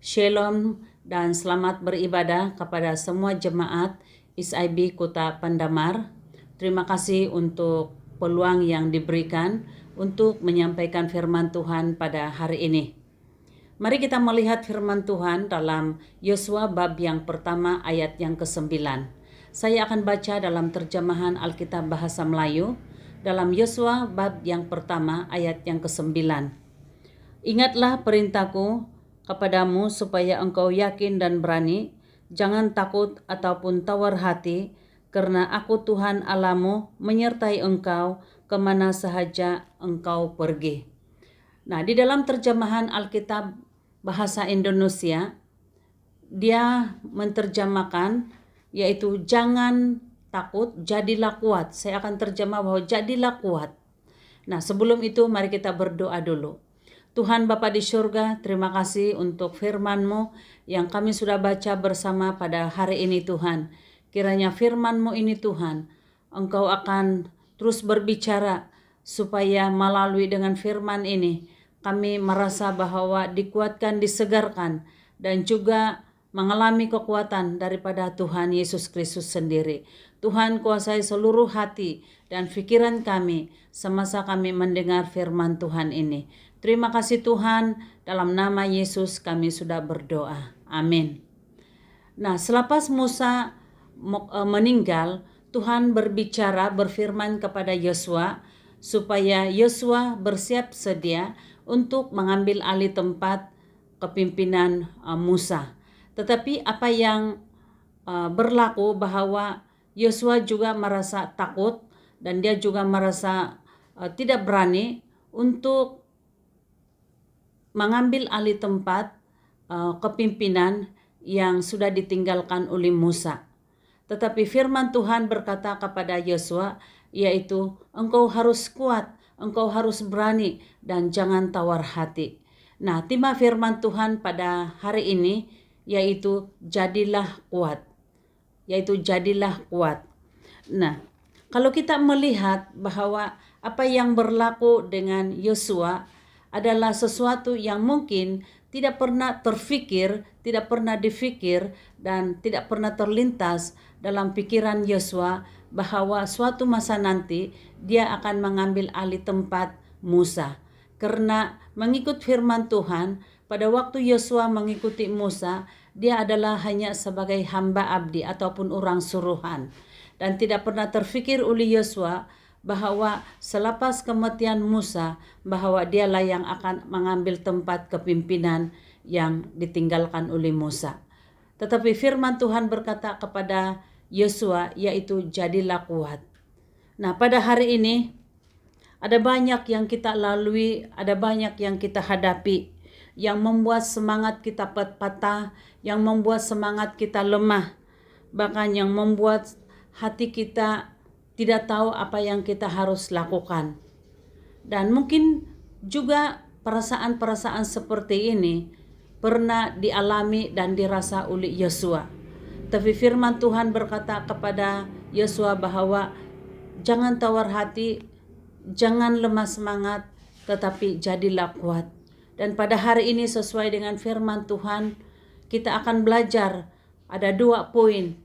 Shalom dan selamat beribadah kepada semua jemaat SIB Kota Pandamar. Terima kasih untuk peluang yang diberikan untuk menyampaikan firman Tuhan pada hari ini. Mari kita melihat firman Tuhan dalam Yosua bab yang pertama ayat yang ke-9. Saya akan baca dalam terjemahan Alkitab Bahasa Melayu dalam Yosua bab yang pertama ayat yang ke-9. Ingatlah perintahku kepadamu supaya engkau yakin dan berani, jangan takut ataupun tawar hati, karena aku Tuhan Allahmu menyertai engkau kemana sahaja engkau pergi. Nah, di dalam terjemahan Alkitab Bahasa Indonesia, dia menerjemahkan yaitu jangan takut, jadilah kuat. Saya akan terjemah bahwa jadilah kuat. Nah, sebelum itu mari kita berdoa dulu. Tuhan Bapa di surga, terima kasih untuk firman-Mu yang kami sudah baca bersama pada hari ini Tuhan. Kiranya firman-Mu ini Tuhan, Engkau akan terus berbicara supaya melalui dengan firman ini kami merasa bahwa dikuatkan, disegarkan, dan juga mengalami kekuatan daripada Tuhan Yesus Kristus sendiri. Tuhan kuasai seluruh hati dan pikiran kami semasa kami mendengar firman Tuhan ini. Terima kasih Tuhan, dalam nama Yesus kami sudah berdoa. Amin. Nah, selepas Musa meninggal, Tuhan berfirman kepada Yosua supaya Yosua bersiap sedia untuk mengambil alih tempat kepimpinan Musa. Tetapi apa yang berlaku bahwa Yosua juga merasa takut dan dia juga merasa tidak berani untuk mengambil alih tempat kepimpinan yang sudah ditinggalkan oleh Musa. Tetapi firman Tuhan berkata kepada Yosua, yaitu engkau harus kuat, engkau harus berani, dan jangan tawar hati. Nah, tema firman Tuhan pada hari ini yaitu jadilah kuat. Yaitu jadilah kuat. Nah, kalau kita melihat bahwa apa yang berlaku dengan Yosua adalah sesuatu yang mungkin tidak pernah terfikir, tidak pernah dipikir, dan tidak pernah terlintas dalam pikiran Yosua bahwa suatu masa nanti dia akan mengambil alih tempat Musa. Karena mengikut firman Tuhan, pada waktu Yosua mengikuti Musa, dia adalah hanya sebagai hamba abdi ataupun orang suruhan. Dan tidak pernah terfikir oleh Yosua bahwa selepas kematian Musa, bahwa dialah yang akan mengambil tempat kepimpinan yang ditinggalkan oleh Musa. Tetapi firman Tuhan berkata kepada Yosua, yaitu jadilah kuat. Nah, pada hari ini ada banyak yang kita lalui, ada banyak yang kita hadapi, yang membuat semangat kita patah, yang membuat semangat kita lemah, bahkan yang membuat hati kita tidak tahu apa yang kita harus lakukan. Dan mungkin juga perasaan-perasaan seperti ini pernah dialami dan dirasa oleh Yosua. Tapi firman Tuhan berkata kepada Yosua bahwa jangan tawar hati, jangan lemah semangat, tetapi jadilah kuat. Dan pada hari ini sesuai dengan firman Tuhan, kita akan belajar ada 2 poin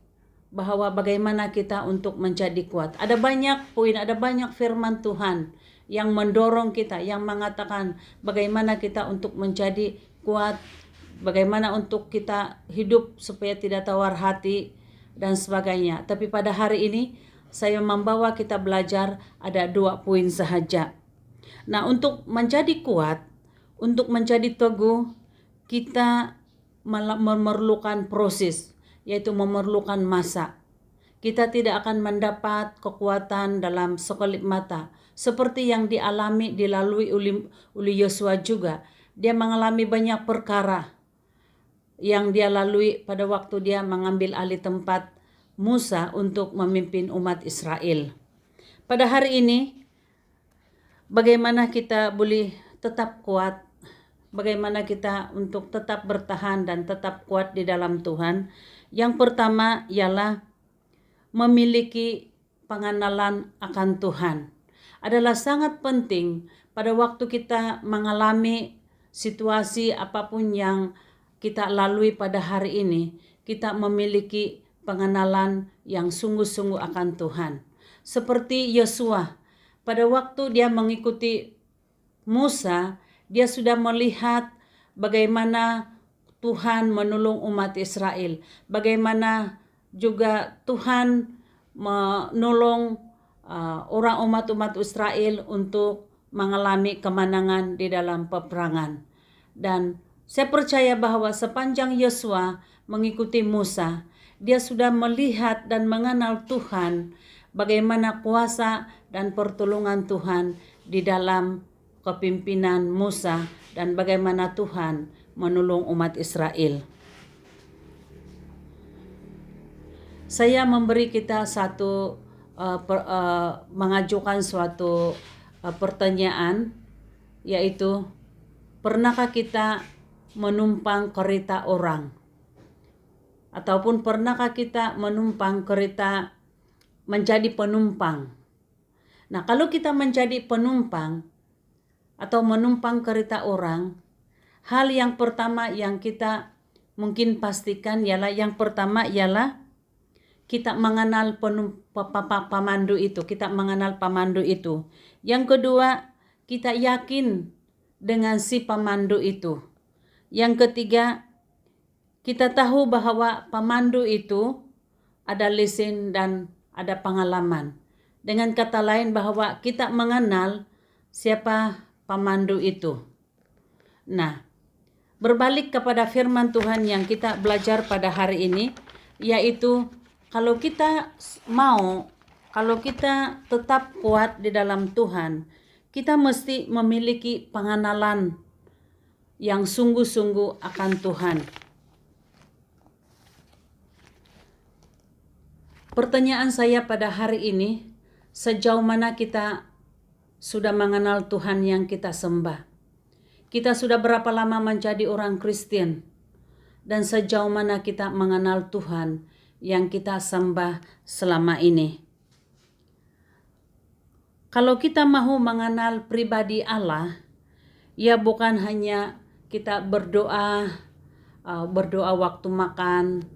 bahwa bagaimana kita untuk menjadi kuat. Ada banyak poin, ada banyak firman Tuhan yang mendorong kita, yang mengatakan bagaimana kita untuk menjadi kuat, bagaimana untuk kita hidup supaya tidak tawar hati dan sebagainya. Tapi pada hari ini saya membawa kita belajar ada 2 poin sahaja. Nah, untuk menjadi kuat, untuk menjadi teguh, kita memerlukan proses, yaitu memerlukan masa. Kita tidak akan mendapat kekuatan dalam sekelip mata. Seperti yang dilalui oleh Yosua juga. Dia mengalami banyak perkara yang dia lalui pada waktu dia mengambil alih tempat Musa untuk memimpin umat Israel. Pada hari ini, bagaimana kita boleh tetap kuat? Bagaimana kita untuk tetap bertahan dan tetap kuat di dalam Tuhan? Yang pertama ialah memiliki pengenalan akan Tuhan. Adalah sangat penting pada waktu kita mengalami situasi apapun yang kita lalui pada hari ini, kita memiliki pengenalan yang sungguh-sungguh akan Tuhan. Seperti Yosua, pada waktu dia mengikuti Musa, dia sudah melihat bagaimana Tuhan menolong umat Israel, bagaimana juga Tuhan menolong orang umat Israel untuk mengalami kemenangan di dalam peperangan. Dan saya percaya bahwa sepanjang Yosua mengikuti Musa, dia sudah melihat dan mengenal Tuhan, bagaimana kuasa dan pertolongan Tuhan di dalam kepimpinan Musa dan bagaimana Tuhan menolong umat Israel. Saya memberi kita mengajukan suatu pertanyaan, yaitu pernahkah kita menumpang kereta orang? Ataupun pernahkah kita menumpang kereta, menjadi penumpang? Nah, kalau kita menjadi penumpang atau menumpang kereta orang, hal yang pertama yang kita mungkin pastikan ialah kita mengenal pemandu itu, Yang kedua, kita yakin dengan si pemandu itu. Yang ketiga, kita tahu bahwa pemandu itu ada lisen dan ada pengalaman. Dengan kata lain bahwa kita mengenal siapa pemandu itu. Nah, berbalik kepada firman Tuhan yang kita belajar pada hari ini, yaitu kalau kita tetap kuat di dalam Tuhan, kita mesti memiliki pengenalan yang sungguh-sungguh akan Tuhan. Pertanyaan saya pada hari ini, sejauh mana kita sudah mengenal Tuhan yang kita sembah? Kita sudah berapa lama menjadi orang Kristen? Dan sejauh mana kita mengenal Tuhan yang kita sembah selama ini? Kalau kita mau mengenal pribadi Allah, ya bukan hanya kita berdoa waktu makan,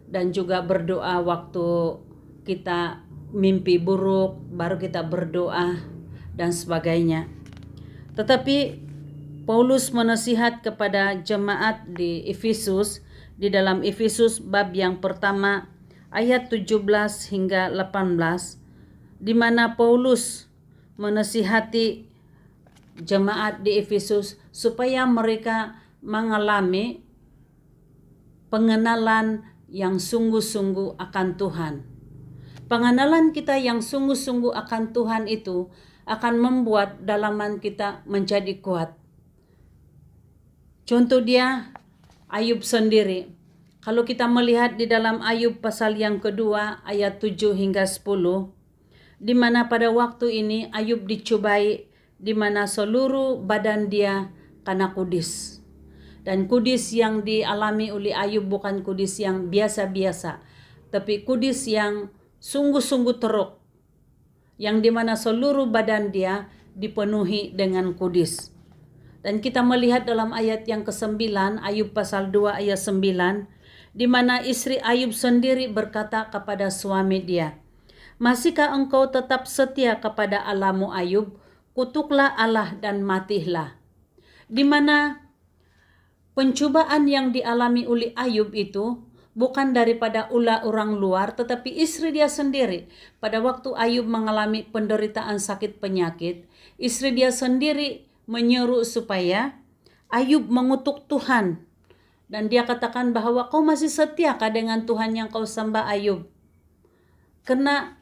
dan juga berdoa waktu kita mimpi buruk, baru kita berdoa dan sebagainya. Tetapi Paulus menasihat kepada jemaat di Efesus, di dalam Efesus bab yang pertama ayat 17 hingga 18, di mana Paulus menasihati jemaat di Efesus supaya mereka mengalami pengenalan yang sungguh-sungguh akan Tuhan. Pengenalan kita yang sungguh-sungguh akan Tuhan itu akan membuat dalaman kita menjadi kuat. Contoh dia, Ayub sendiri. Kalau kita melihat di dalam Ayub pasal yang kedua ayat 7 hingga 10, di mana pada waktu ini Ayub dicobai, di mana seluruh badan dia kena kudis. Dan kudis yang dialami oleh Ayub bukan kudis yang biasa-biasa, tapi kudis yang sungguh-sungguh teruk, yang dimana seluruh badan dia dipenuhi dengan kudis. Dan kita melihat dalam ayat yang ke-9, Ayub pasal 2 ayat 9, di mana istri Ayub sendiri berkata kepada suami dia, "Masihkah engkau tetap setia kepada Allahmu Ayub? Kutuklah Allah dan matilah." Di mana pencobaan yang dialami oleh Ayub itu bukan daripada ulah orang luar, tetapi istri dia sendiri. Pada waktu Ayub mengalami penderitaan sakit penyakit, istri dia sendiri menyeru supaya Ayub mengutuk Tuhan. Dan dia katakan bahwa kau masih setiakah dengan Tuhan yang kau sembah Ayub? Karena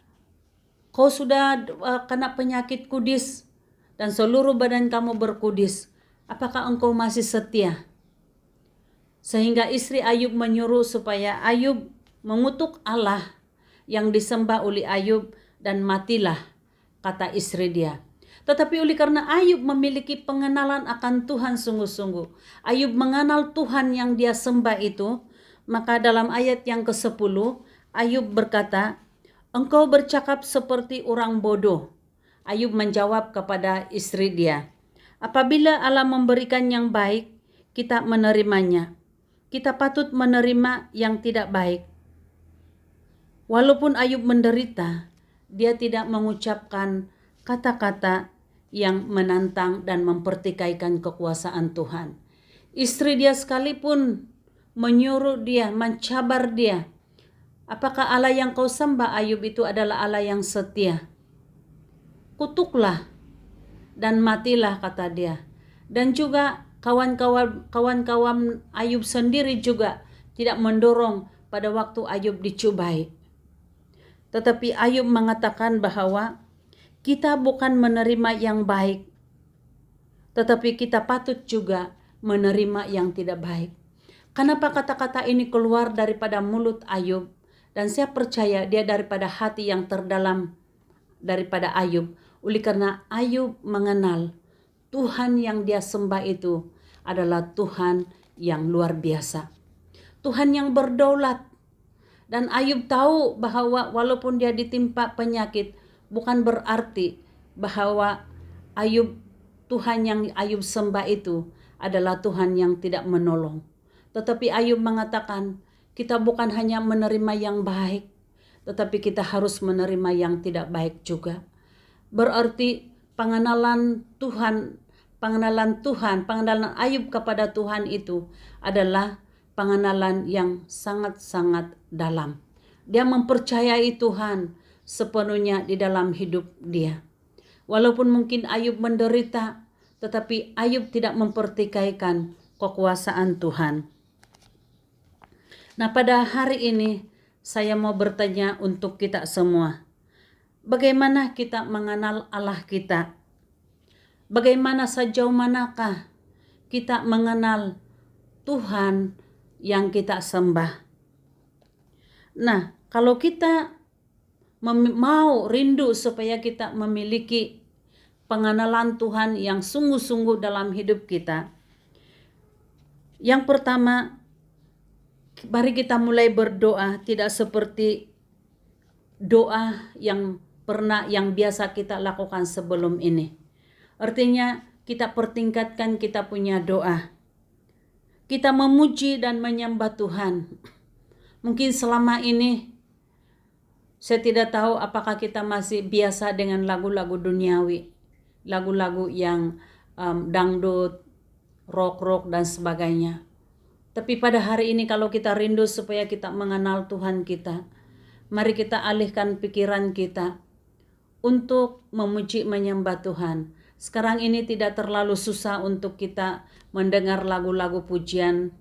kau sudah kena penyakit kudis dan seluruh badan kamu berkudis. Apakah engkau masih setia? Sehingga istri Ayub menyuruh supaya Ayub mengutuk Allah yang disembah oleh Ayub dan matilah, kata istri dia. Tetapi oleh karena Ayub memiliki pengenalan akan Tuhan sungguh-sungguh, Ayub mengenal Tuhan yang dia sembah itu, maka dalam ayat yang ke-10 Ayub berkata, "Engkau bercakap seperti orang bodoh." Ayub menjawab kepada istri dia, "Apabila Allah memberikan yang baik, kita menerimanya. kita patut menerima yang tidak baik. Walaupun Ayub menderita, dia tidak mengucapkan kata-kata yang menantang dan mempertikaikan kekuasaan Tuhan. Istri dia sekalipun menyuruh dia, mencabar dia. Apakah Allah yang kau sembah, Ayub, itu adalah Allah yang setia? Kutuklah dan matilah, kata dia. Dan juga kawan-kawan Ayub sendiri juga tidak mendorong pada waktu Ayub dicubai. Tetapi Ayub mengatakan bahwa kita bukan menerima yang baik, tetapi kita patut juga menerima yang tidak baik. Kenapa kata-kata ini keluar daripada mulut Ayub? Dan saya percaya dia daripada hati yang terdalam daripada Ayub. Oleh karena Ayub mengenal Tuhan yang dia sembah itu adalah Tuhan yang luar biasa. Tuhan yang berdaulat. Dan Ayub tahu bahwa walaupun dia ditimpa penyakit, bukan berarti bahwa Tuhan yang Ayub sembah itu adalah Tuhan yang tidak menolong. Tetapi Ayub mengatakan, kita bukan hanya menerima yang baik, tetapi kita harus menerima yang tidak baik juga. Berarti pengenalan Ayub kepada Tuhan itu adalah pengenalan yang sangat-sangat dalam. Dia mempercayai Tuhan sepenuhnya di dalam hidup dia. Walaupun mungkin Ayub menderita, tetapi Ayub tidak mempertikaikan kekuasaan Tuhan. Nah, pada hari ini saya mau bertanya untuk kita semua. Bagaimana kita mengenal Allah kita? Bagaimana sejauh manakah kita mengenal Tuhan yang kita sembah? Nah, kalau kita mau rindu supaya kita memiliki pengenalan Tuhan yang sungguh-sungguh dalam hidup kita, yang pertama, mari kita mulai berdoa tidak seperti doa yang biasa kita lakukan sebelum ini. Artinya kita pertingkatkan kita punya doa. Kita memuji dan menyembah Tuhan. Mungkin selama ini saya tidak tahu apakah kita masih biasa dengan lagu-lagu duniawi, lagu-lagu yang dangdut, rock dan sebagainya. Tapi pada hari ini kalau kita rindu supaya kita mengenal Tuhan kita, mari kita alihkan pikiran kita untuk memuji menyembah Tuhan. Sekarang ini tidak terlalu susah untuk kita mendengar lagu-lagu pujian,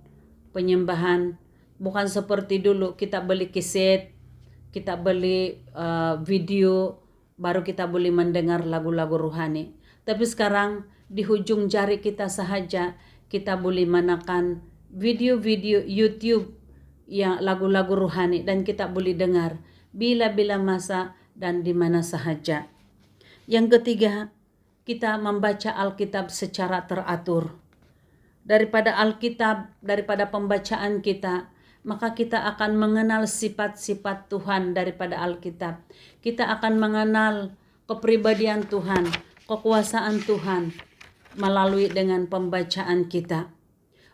penyembahan. Bukan seperti dulu kita beli kaset, kita beli video, baru kita boleh mendengar lagu-lagu rohani. Tapi sekarang di ujung jari kita sahaja kita boleh menekan video-video YouTube yang lagu-lagu rohani dan kita boleh dengar bila-bila masa dan di mana sahaja. Yang ketiga, kita membaca Alkitab secara teratur. Daripada Alkitab, daripada pembacaan kita, maka kita akan mengenal sifat-sifat Tuhan daripada Alkitab. Kita akan mengenal kepribadian Tuhan, kekuasaan Tuhan melalui dengan pembacaan kita.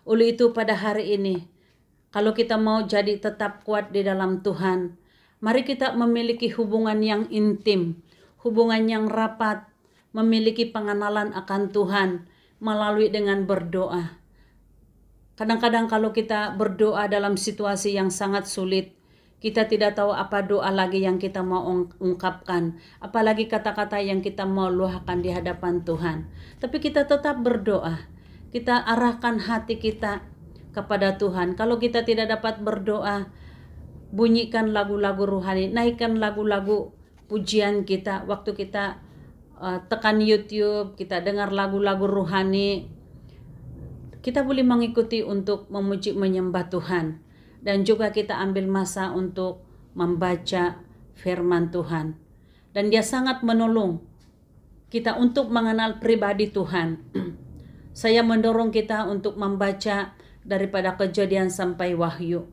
Oleh itu pada hari ini, kalau kita mau jadi tetap kuat di dalam Tuhan, mari kita memiliki hubungan yang intim, hubungan yang rapat, memiliki pengenalan akan Tuhan melalui dengan berdoa. Kadang-kadang kalau kita berdoa dalam situasi yang sangat sulit, kita tidak tahu apa doa lagi yang kita mau ungkapkan, apalagi kata-kata yang kita mau luahkan di hadapan Tuhan. Tapi kita tetap berdoa, kita arahkan hati kita kepada Tuhan. Kalau kita tidak dapat berdoa, bunyikan lagu-lagu rohani, naikkan lagu-lagu pujian kita. Waktu kita tekan YouTube, kita dengar lagu-lagu rohani, kita boleh mengikuti untuk memuji menyembah Tuhan. Dan juga kita ambil masa untuk membaca firman Tuhan. Dan dia sangat menolong kita untuk mengenal pribadi Tuhan. Saya mendorong kita untuk membaca daripada Kejadian sampai Wahyu.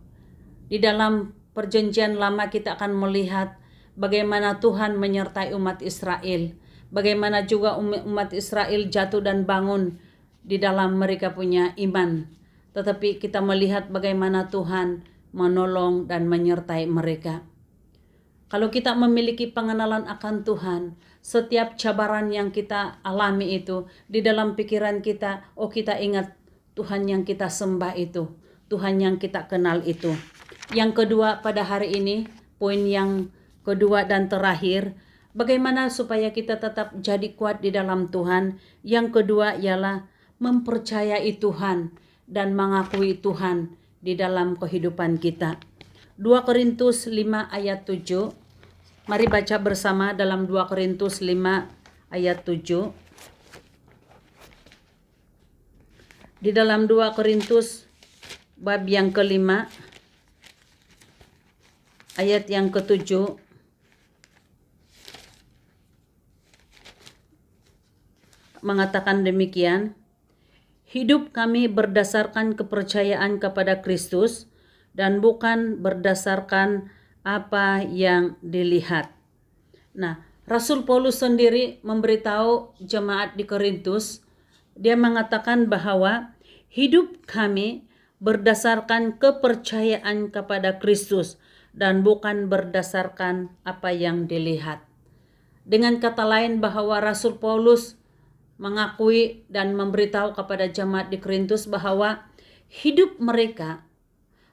Di dalam perjanjian lama kita akan melihat bagaimana Tuhan menyertai umat Israel. Bagaimana juga umat Israel jatuh dan bangun di dalam mereka punya iman. tetapi kita melihat bagaimana Tuhan menolong dan menyertai mereka. Kalau kita memiliki pengenalan akan Tuhan, setiap cabaran yang kita alami itu, di dalam pikiran kita, kita ingat Tuhan yang kita sembah itu, Tuhan yang kita kenal itu. Yang kedua pada hari ini, poin yang kedua dan terakhir, bagaimana supaya kita tetap jadi kuat di dalam Tuhan. Yang kedua ialah mempercayai Tuhan dan mengakui Tuhan di dalam kehidupan kita. 2 Korintus 5 ayat 7. Mari baca bersama dalam 2 Korintus 5 ayat 7. Di dalam 2 Korintus bab yang kelima ayat yang ke-7 mengatakan demikian, hidup kami berdasarkan kepercayaan kepada Kristus dan bukan berdasarkan apa yang dilihat. Nah, Rasul Paulus sendiri memberitahu jemaat di Korintus, dia mengatakan bahwa hidup kami berdasarkan kepercayaan kepada Kristus dan bukan berdasarkan apa yang dilihat. Dengan kata lain bahwa Rasul Paulus mengakui dan memberitahu kepada jemaat di Korintus bahwa hidup mereka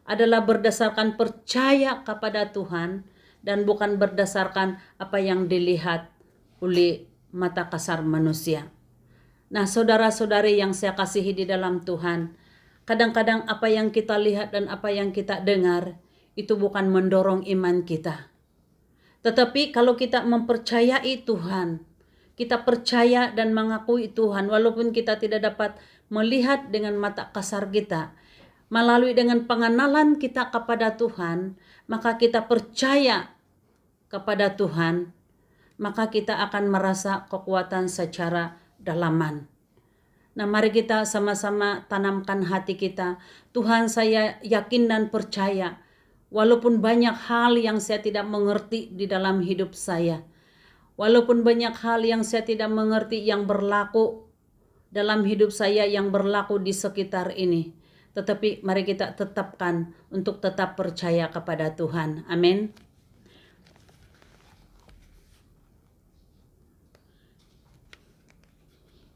adalah berdasarkan percaya kepada Tuhan dan bukan berdasarkan apa yang dilihat oleh mata kasar manusia. Nah, saudara-saudari yang saya kasihi di dalam Tuhan, kadang-kadang apa yang kita lihat dan apa yang kita dengar itu bukan mendorong iman kita. Tetapi kalau kita mempercayai Tuhan, kita percaya dan mengakui Tuhan, walaupun kita tidak dapat melihat dengan mata kasar kita, melalui dengan pengenalan kita kepada Tuhan, maka kita percaya kepada Tuhan, maka kita akan merasa kekuatan secara dalaman. Nah, mari kita sama-sama tanamkan hati kita. Tuhan, saya yakin dan percaya, walaupun banyak hal yang saya tidak mengerti di dalam hidup saya, walaupun banyak hal yang saya tidak mengerti yang berlaku dalam hidup saya, yang berlaku di sekitar ini, tetapi mari kita tetapkan untuk tetap percaya kepada Tuhan. Amin.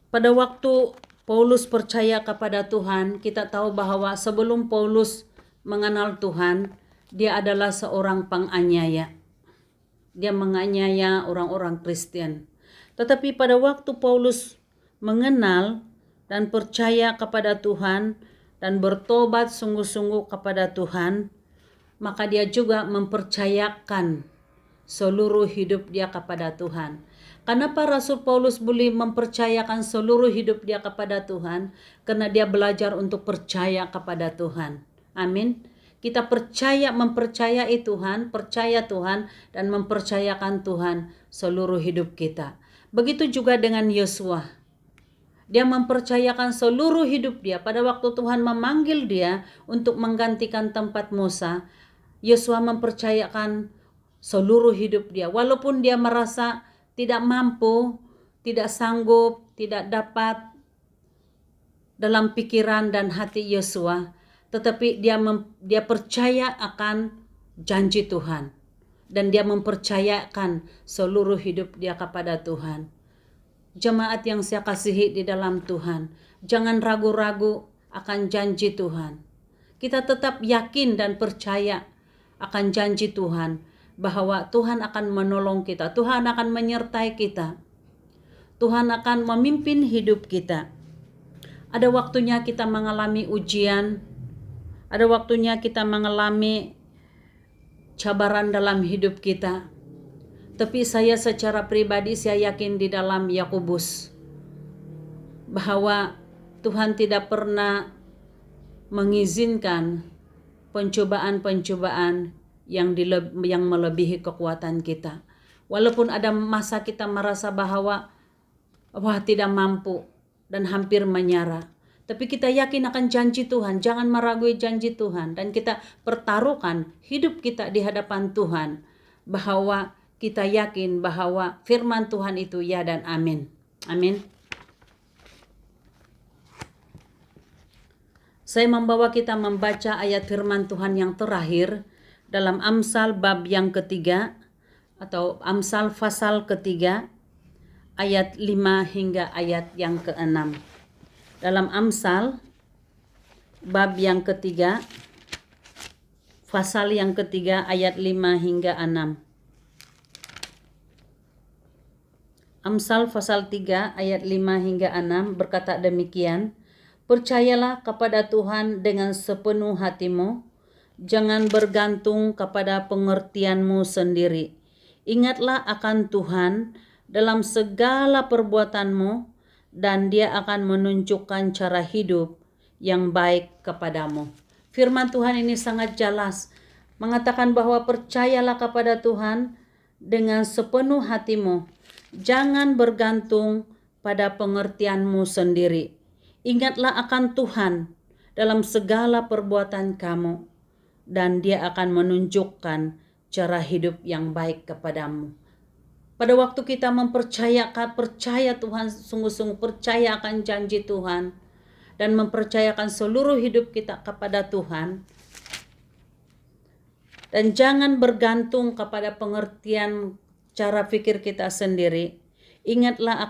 Pada waktu Paulus percaya kepada Tuhan, kita tahu bahwa sebelum Paulus mengenal Tuhan, dia adalah seorang penganiaya. Dia menganiaya orang-orang Kristen. Tetapi pada waktu Paulus mengenal dan percaya kepada Tuhan dan bertobat sungguh-sungguh kepada Tuhan, maka dia juga mempercayakan seluruh hidup dia kepada Tuhan. Kenapa Rasul Paulus boleh mempercayakan seluruh hidup dia kepada Tuhan? Karena dia belajar untuk percaya kepada Tuhan. Amin. Kita mempercayai Tuhan, percaya Tuhan, dan mempercayakan Tuhan seluruh hidup kita. Begitu juga dengan Yosua. Dia mempercayakan seluruh hidup dia. Pada waktu Tuhan memanggil dia untuk menggantikan tempat Musa, Yosua mempercayakan seluruh hidup dia. Walaupun dia merasa tidak mampu, tidak sanggup, tidak dapat dalam pikiran dan hati Yosua, tetapi dia percaya akan janji Tuhan. Dan dia mempercayakan seluruh hidup dia kepada Tuhan. Jemaat yang saya kasihi di dalam Tuhan, jangan ragu-ragu akan janji Tuhan. Kita tetap yakin dan percaya akan janji Tuhan, bahwa Tuhan akan menolong kita, Tuhan akan menyertai kita, Tuhan akan memimpin hidup kita. Ada waktunya kita mengalami ujian, ada waktunya kita mengalami cabaran dalam hidup kita. Tapi saya secara pribadi saya yakin di dalam Yakobus bahwa Tuhan tidak pernah mengizinkan pencobaan-pencobaan yang melebihi kekuatan kita. Walaupun ada masa kita merasa bahwa tidak mampu dan hampir menyerah, tapi kita yakin akan janji Tuhan. Jangan meragui janji Tuhan, dan kita pertaruhkan hidup kita di hadapan Tuhan, bahwa kita yakin bahwa firman Tuhan itu ya dan amin. Amin. Saya membawa kita membaca ayat firman Tuhan yang terakhir dalam Amsal bab yang ketiga atau Amsal pasal ketiga ayat 5 hingga ayat yang ke-6. Dalam Amsal bab yang ketiga pasal yang ketiga ayat 5 hingga 6. Amsal pasal 3 ayat 5 hingga 6 berkata demikian, percayalah kepada Tuhan dengan sepenuh hatimu, jangan bergantung kepada pengertianmu sendiri. Ingatlah akan Tuhan dalam segala perbuatanmu, dan Dia akan menunjukkan cara hidup yang baik kepadamu. Firman Tuhan ini sangat jelas, mengatakan bahwa percayalah kepada Tuhan dengan sepenuh hatimu, jangan bergantung pada pengertianmu sendiri. Ingatlah akan Tuhan dalam segala perbuatan kamu, dan Dia akan menunjukkan cara hidup yang baik kepadamu. Pada waktu kita percaya Tuhan, sungguh-sungguh percaya akan janji Tuhan, dan mempercayakan seluruh hidup kita kepada Tuhan, dan jangan bergantung kepada pengertian cara pikir kita sendiri. Ingatlah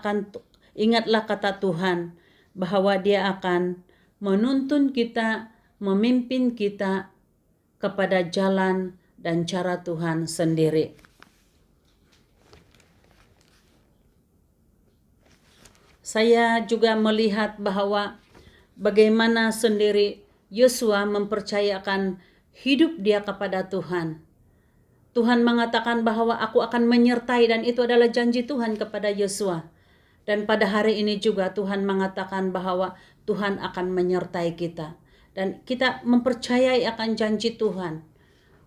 kata Tuhan, bahwa Dia akan menuntun kita, memimpin kita kepada jalan dan cara Tuhan sendiri. Saya juga melihat bahwa bagaimana sendiri Yosua mempercayakan hidup dia kepada Tuhan. Tuhan mengatakan bahwa aku akan menyertai, dan itu adalah janji Tuhan kepada Yosua. Dan pada hari ini juga Tuhan mengatakan bahwa Tuhan akan menyertai kita. Dan kita mempercayai akan janji Tuhan.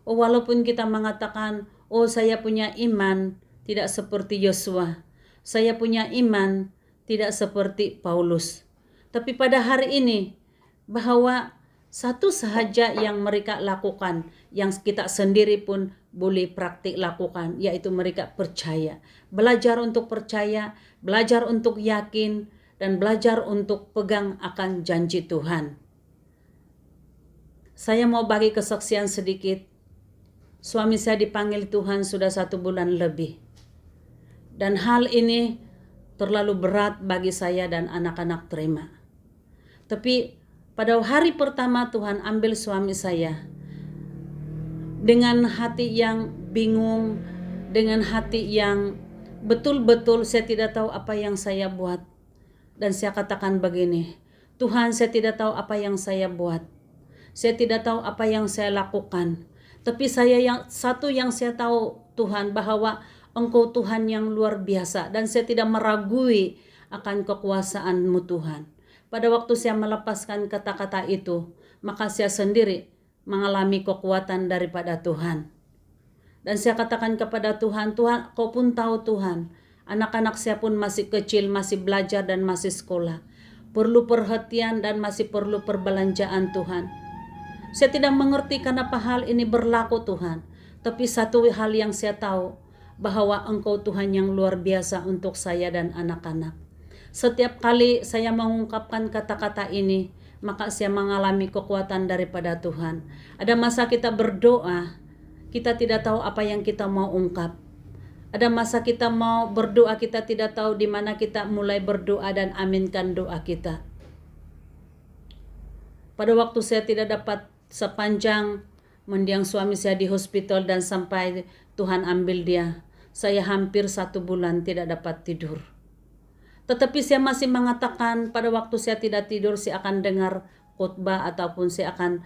Walaupun kita mengatakan, saya punya iman tidak seperti Yosua. Saya punya iman tidak seperti Paulus. Tapi pada hari ini, bahwa satu sahaja yang mereka lakukan, yang kita sendiri pun boleh praktik lakukan, yaitu mereka percaya. Belajar untuk percaya, belajar untuk yakin, dan belajar untuk pegang akan janji Tuhan. Saya mau bagi kesaksian sedikit. Suami saya dipanggil Tuhan sudah 1 bulan lebih. Dan hal ini terlalu berat bagi saya dan anak-anak terima. Tapi pada hari pertama Tuhan ambil suami saya dengan hati yang bingung, dengan hati yang betul-betul saya tidak tahu apa yang saya buat. Dan saya katakan begini, Tuhan, saya tidak tahu apa yang saya buat. Saya tidak tahu apa yang saya lakukan. Tapi satu yang saya tahu Tuhan, bahwa Engkau Tuhan yang luar biasa, dan saya tidak meragui akan kekuasaan-Mu Tuhan. Pada waktu saya melepaskan kata-kata itu, maka saya sendiri mengalami kekuatan daripada Tuhan. Dan saya katakan kepada Tuhan, Tuhan, Kau pun tahu Tuhan, anak-anak saya pun masih kecil, masih belajar dan masih sekolah. Perlu perhatian dan masih perlu perbelanjaan Tuhan. Saya tidak mengerti kenapa hal ini berlaku Tuhan. Tapi satu hal yang saya tahu, bahwa Engkau Tuhan yang luar biasa untuk saya dan anak-anak. Setiap kali saya mengungkapkan kata-kata ini, maka saya mengalami kekuatan daripada Tuhan. Ada masa kita berdoa, kita tidak tahu apa yang kita mau ungkap. Ada masa kita mau berdoa, kita tidak tahu di mana kita mulai berdoa dan aminkan doa kita. Pada waktu saya tidak dapat sepanjang mendiang suami saya di hospital dan sampai Tuhan ambil dia, saya hampir 1 bulan tidak dapat tidur. Tetapi saya masih mengatakan, pada waktu saya tidak tidur, saya akan dengar khotbah ataupun saya akan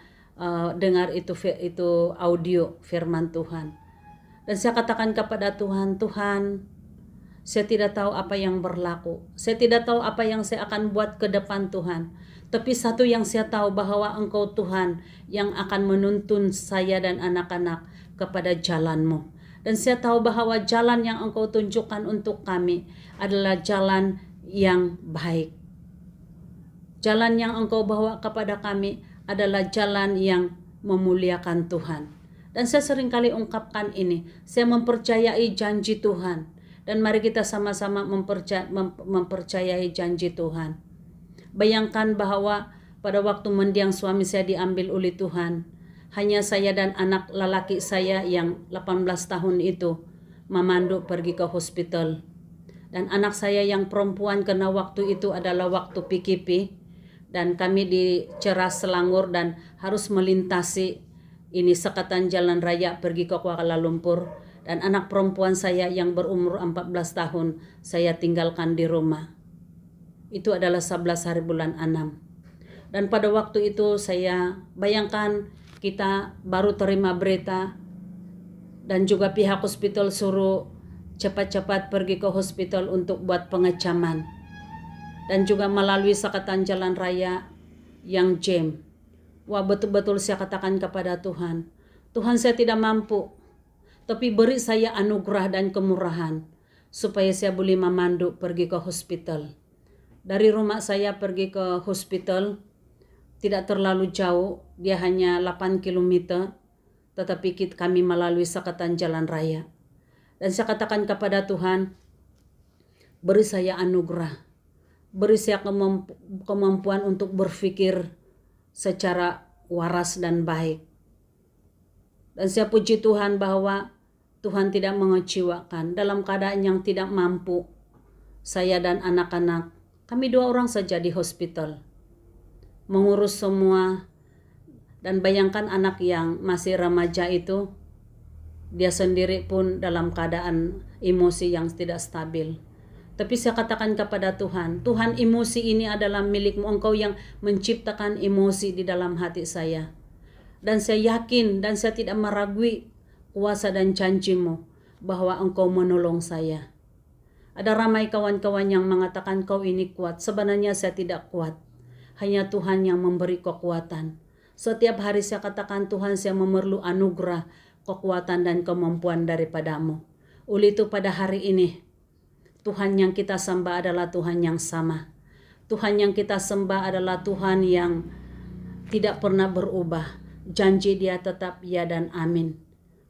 dengar itu audio firman Tuhan. Dan saya katakan kepada Tuhan, Tuhan, saya tidak tahu apa yang berlaku. Saya tidak tahu apa yang saya akan buat ke depan Tuhan. Tapi satu yang saya tahu, bahwa Engkau Tuhan yang akan menuntun saya dan anak-anak kepada jalan-Mu. Dan saya tahu bahwa jalan yang Engkau tunjukkan untuk kami adalah jalan yang baik. Jalan yang Engkau bawa kepada kami adalah jalan yang memuliakan Tuhan. Dan saya seringkali ungkapkan ini, saya mempercayai janji Tuhan. Dan mari kita sama-sama mempercayai janji Tuhan. Bayangkan bahwa pada waktu mendiang suami saya diambil oleh Tuhan. Hanya saya dan anak lelaki saya yang 18 tahun itu memandu pergi ke hospital. Dan anak saya yang perempuan karena waktu itu adalah waktu PKP. Dan kami diceras Selangor dan harus melintasi ini sekatan jalan raya pergi ke Kuala Lumpur. Dan anak perempuan saya yang berumur 14 tahun saya tinggalkan di rumah. Itu adalah 11 hari bulan 6. Dan pada waktu itu saya bayangkan kita baru terima berita dan juga pihak hospital suruh cepat-cepat pergi ke hospital untuk buat pengecaman. Dan juga melalui sekatan jalan raya yang jam. Wah, betul-betul saya katakan kepada Tuhan, Tuhan, saya tidak mampu, tapi beri saya anugerah dan kemurahan supaya saya boleh memandu pergi ke hospital. Dari rumah saya pergi ke hospital tidak terlalu jauh, dia hanya 8 km, tetapi kami melalui sekatan jalan raya. Dan saya katakan kepada Tuhan, beri saya anugerah, beri saya kemampuan untuk berpikir secara waras dan baik. Dan saya puji Tuhan bahwa Tuhan tidak mengecewakan. Dalam keadaan yang tidak mampu, saya dan anak-anak, kami 2 orang saja di hospital, mengurus semua. Dan bayangkan anak yang masih remaja itu, dia sendiri pun dalam keadaan emosi yang tidak stabil. Tapi saya katakan kepada Tuhan, Tuhan, emosi ini adalah milik-Mu, Engkau yang menciptakan emosi di dalam hati saya. Dan saya yakin dan saya tidak meragui kuasa dan janji-Mu bahwa Engkau menolong saya. Ada ramai kawan-kawan yang mengatakan kau ini kuat. Sebenarnya saya tidak kuat. Hanya Tuhan yang memberi kekuatan. Setiap hari saya katakan, Tuhan, saya memerlu anugerah, kekuatan dan kemampuan daripada-Mu. Oleh itu pada hari ini, Tuhan yang kita sembah adalah Tuhan yang sama. Tuhan yang kita sembah adalah Tuhan yang tidak pernah berubah. Janji Dia tetap ya dan amin.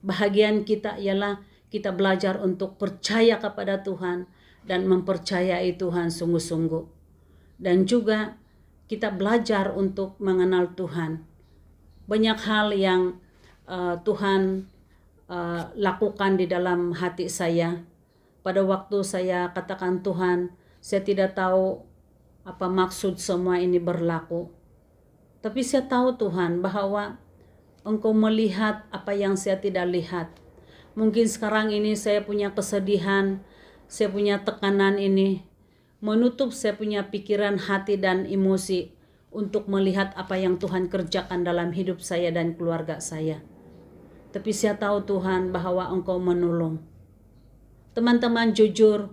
Bahagian kita ialah kita belajar untuk percaya kepada Tuhan dan mempercayai Tuhan sungguh-sungguh. Dan juga kita belajar untuk mengenal Tuhan. Banyak hal yang Tuhan lakukan di dalam hati saya. Pada waktu saya katakan, Tuhan, saya tidak tahu apa maksud semua ini berlaku. Tapi saya tahu Tuhan bahwa Engkau melihat apa yang saya tidak lihat. Mungkin sekarang ini saya punya kesedihan, saya punya tekanan ini, menutup saya punya pikiran, hati dan emosi untuk melihat apa yang Tuhan kerjakan dalam hidup saya dan keluarga saya. Tapi saya tahu Tuhan bahwa Engkau menolong. Teman-teman, jujur,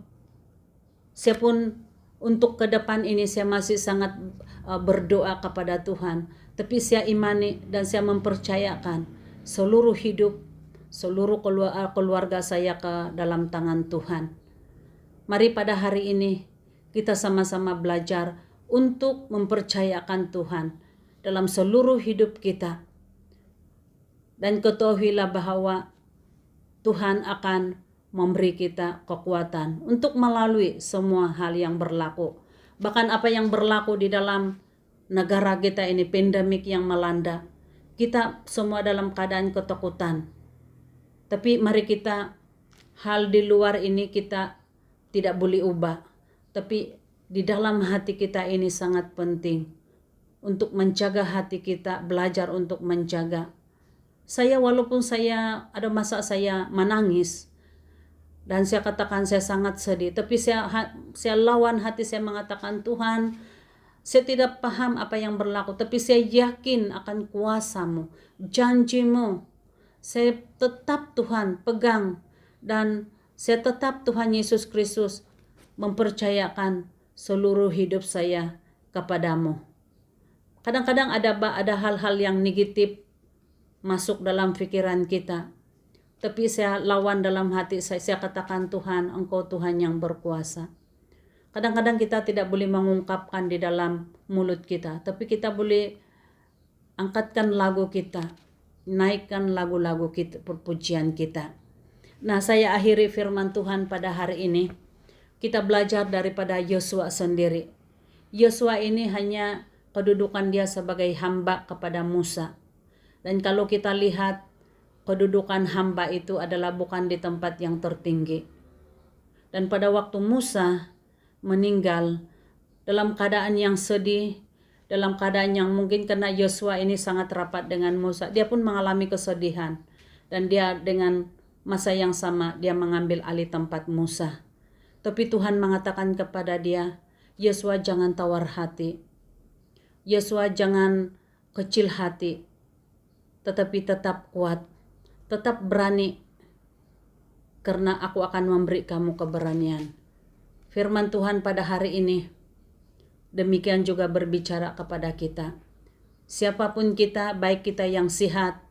saya pun untuk ke depan ini saya masih sangat berdoa kepada Tuhan. Tapi saya imani dan saya mempercayakan seluruh hidup, seluruh keluarga saya ke dalam tangan Tuhan. Mari pada hari ini kita sama-sama belajar untuk mempercayakan Tuhan dalam seluruh hidup kita. Dan ketahuilah bahwa Tuhan akan memberi kita kekuatan untuk melalui semua hal yang berlaku. Bahkan apa yang berlaku di dalam negara kita ini, pandemik yang melanda. Kita semua dalam keadaan ketakutan. Tapi mari kita, hal di luar ini kita tidak boleh ubah. Tapi di dalam hati kita ini sangat penting. Untuk menjaga hati kita, belajar untuk menjaga. Saya walaupun saya ada masa saya menangis. Dan saya katakan saya sangat sedih. Tapi saya lawan hati, saya mengatakan, Tuhan, saya tidak paham apa yang berlaku. Tapi saya yakin akan kuasa-Mu, janji-Mu. Saya tetap Tuhan pegang. Dan saya tetap Tuhan Yesus Kristus mempercayakan seluruh hidup saya kepada-Mu. Kadang-kadang ada hal-hal yang negatif masuk dalam pikiran kita. Tapi saya lawan dalam hati saya katakan, Tuhan, Engkau Tuhan yang berkuasa. Kadang-kadang kita tidak boleh mengungkapkan di dalam mulut kita, tapi kita boleh angkatkan lagu kita, naikkan lagu-lagu kita, perpujian kita. Nah, saya akhiri firman Tuhan pada hari ini. Kita belajar daripada Yosua sendiri. Yosua ini hanya kedudukan dia sebagai hamba kepada Musa. Dan kalau kita lihat, kedudukan hamba itu adalah bukan di tempat yang tertinggi. Dan pada waktu Musa meninggal dalam keadaan yang sedih, dalam keadaan yang mungkin karena Yosua ini sangat rapat dengan Musa, dia pun mengalami kesedihan. Dan dia dengan masa yang sama, dia mengambil alih tempat Musa. Tapi Tuhan mengatakan kepada dia, Yosua jangan tawar hati. Yosua jangan kecil hati. Tetapi tetap kuat. Tetap berani. Karena aku akan memberi kamu keberanian. Firman Tuhan pada hari ini demikian juga berbicara kepada kita. Siapapun kita, baik kita yang sihat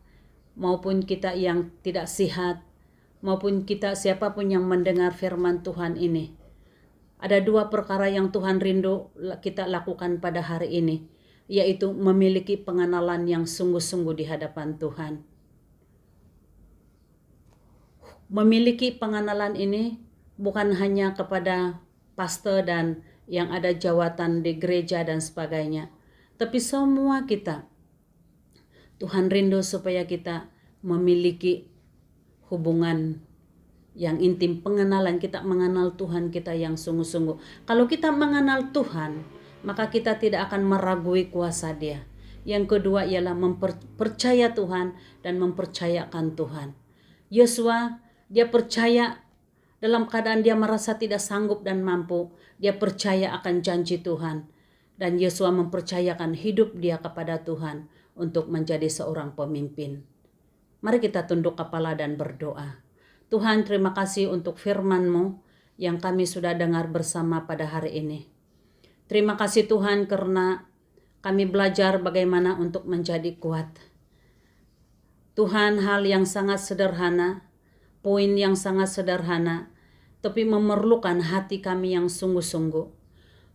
maupun kita yang tidak sihat, maupun kita siapapun yang mendengar firman Tuhan ini. Ada dua perkara yang Tuhan rindu kita lakukan pada hari ini, yaitu memiliki pengenalan yang sungguh-sungguh di hadapan Tuhan. Memiliki pengenalan ini bukan hanya kepada pastor dan yang ada jawatan di gereja dan sebagainya, tapi semua kita. Tuhan rindu supaya kita memiliki hubungan yang intim, pengenalan, kita mengenal Tuhan kita yang sungguh-sungguh. Kalau kita mengenal Tuhan, maka kita tidak akan meragui kuasa Dia. Yang kedua ialah mempercaya Tuhan dan mempercayakan Tuhan. Yosua, dia percaya dalam keadaan dia merasa tidak sanggup dan mampu. Dia percaya akan janji Tuhan. Dan Yosua mempercayakan hidup dia kepada Tuhan untuk menjadi seorang pemimpin. Mari kita tunduk kepala dan berdoa. Tuhan, terima kasih untuk firman-Mu yang kami sudah dengar bersama pada hari ini. Terima kasih Tuhan karena kami belajar bagaimana untuk menjadi kuat. Tuhan, hal yang sangat sederhana, poin yang sangat sederhana, tapi memerlukan hati kami yang sungguh-sungguh,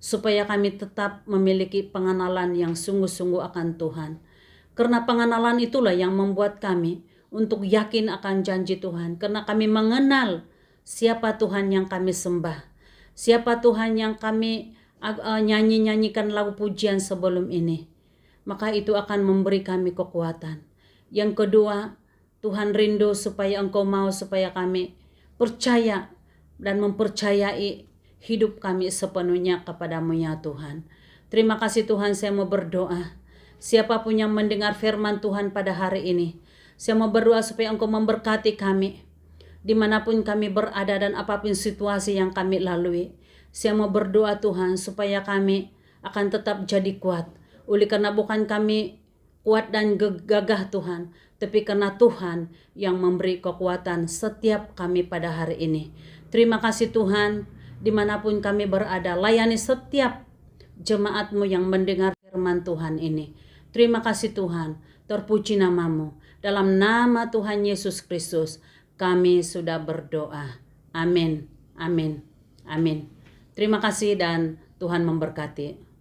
supaya kami tetap memiliki pengenalan yang sungguh-sungguh akan Tuhan. Karena pengenalan itulah yang membuat kami untuk yakin akan janji Tuhan. Karena kami mengenal siapa Tuhan yang kami sembah, siapa Tuhan yang kami nyanyi-nyanyikan lagu pujian sebelum ini. Maka itu akan memberi kami kekuatan. Yang kedua, Tuhan rindu supaya Engkau mau supaya kami percaya dan mempercayai hidup kami sepenuhnya kepadamu ya Tuhan. Terima kasih Tuhan, saya mau berdoa. Siapapun yang mendengar firman Tuhan pada hari ini, saya mau berdoa supaya Engkau memberkati kami. Dimanapun kami berada dan apapun situasi yang kami lalui. Saya mau berdoa Tuhan supaya kami akan tetap jadi kuat. Oleh karena bukan kami kuat dan gagah Tuhan, tapi karena Tuhan yang memberi kekuatan setiap kami pada hari ini. Terima kasih Tuhan, dimanapun kami berada, layani setiap jemaat-Mu yang mendengar firman Tuhan ini. Terima kasih Tuhan, terpuji nama-Mu. Dalam nama Tuhan Yesus Kristus, kami sudah berdoa. Amin, amin, amin. Terima kasih dan Tuhan memberkati.